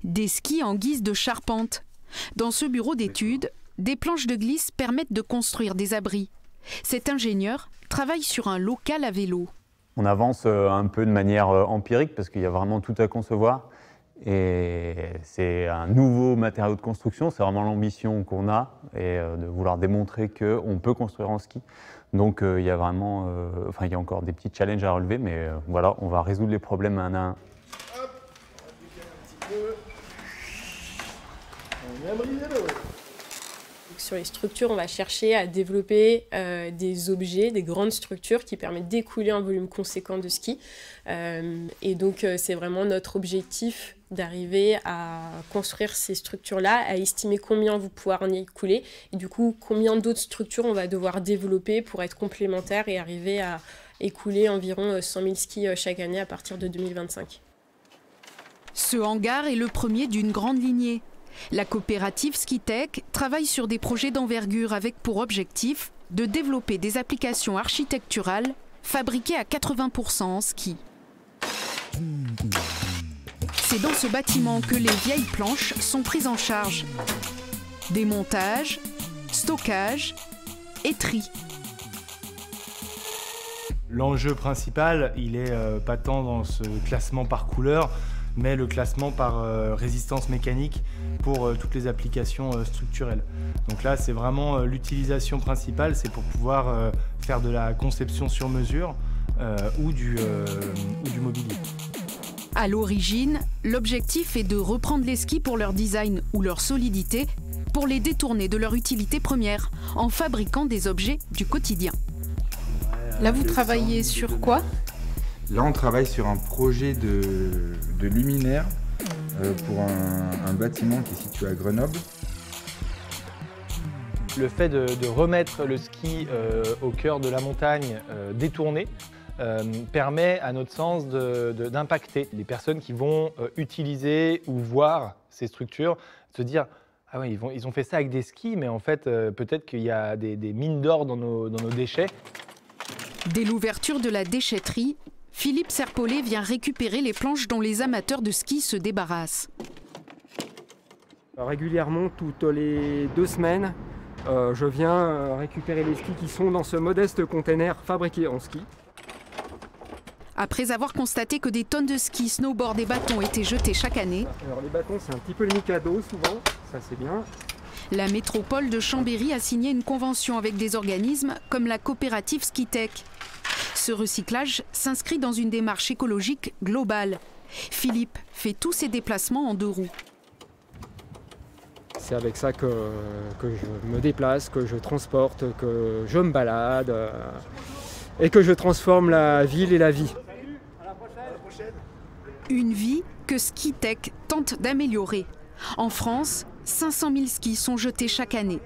Des skis en guise de charpente. Dans ce bureau d'études, des planches de glisse permettent de construire des abris. Cet ingénieur travaille sur un local à vélo. On avance un peu de manière empirique parce qu'il y a vraiment tout à concevoir. Et c'est un nouveau matériau de construction, c'est vraiment l'ambition qu'on a et de vouloir démontrer qu'on peut construire en ski. Donc il y a vraiment, il y a encore des petits challenges à relever, mais voilà, on va résoudre les problèmes un à un. Hop, un petit peu. On vient briser l'eau. Sur les structures, on va chercher à développer des objets, des grandes structures qui permettent d'écouler un volume conséquent de ski. Et donc c'est vraiment notre objectif d'arriver à construire ces structures-là, à estimer combien vous pouvez en écouler et du coup combien d'autres structures on va devoir développer pour être complémentaires et arriver à écouler environ 100 000 skis chaque année à partir de 2025. Ce hangar est le premier d'une grande lignée. La coopérative Skitech travaille sur des projets d'envergure avec pour objectif de développer des applications architecturales fabriquées à 80% en ski. C'est dans ce bâtiment que les vieilles planches sont prises en charge. Démontage, stockage et tri. L'enjeu principal, il est pas tant dans ce classement par couleur, mais le classement par résistance mécanique pour toutes les applications structurelles. Donc là, c'est vraiment l'utilisation principale, c'est pour pouvoir faire de la conception sur mesure ou du mobilier. À l'origine, l'objectif est de reprendre les skis pour leur design ou leur solidité, pour les détourner de leur utilité première, en fabriquant des objets du quotidien. Là, vous travaillez sur quoi ? Là, on travaille sur un projet de luminaire pour un bâtiment qui est situé à Grenoble. Le fait de remettre le ski au cœur de la montagne détourné permet, à notre sens, d'impacter les personnes qui vont utiliser ou voir ces structures, se dire « Ah oui, ils ont fait ça avec des skis, mais en fait, peut-être qu'il y a des mines d'or dans nos déchets. » Dès l'ouverture de la déchetterie, Philippe Serpollet vient récupérer les planches dont les amateurs de ski se débarrassent. Régulièrement, toutes les 2 semaines, je viens récupérer les skis qui sont dans ce modeste container fabriqué en ski. Après avoir constaté que des tonnes de skis, snowboards et bâtons étaient jetés chaque année, alors les bâtons, c'est un petit peu le Mikado souvent, ça c'est bien. La métropole de Chambéry a signé une convention avec des organismes comme la coopérative Skitech. Ce recyclage s'inscrit dans une démarche écologique globale. Philippe fait tous ses déplacements en 2 roues. C'est avec ça que je me déplace, que je transporte, que je me balade et que je transforme la ville et la vie. Une vie que Skitech tente d'améliorer. En France, 500 000 skis sont jetés chaque année.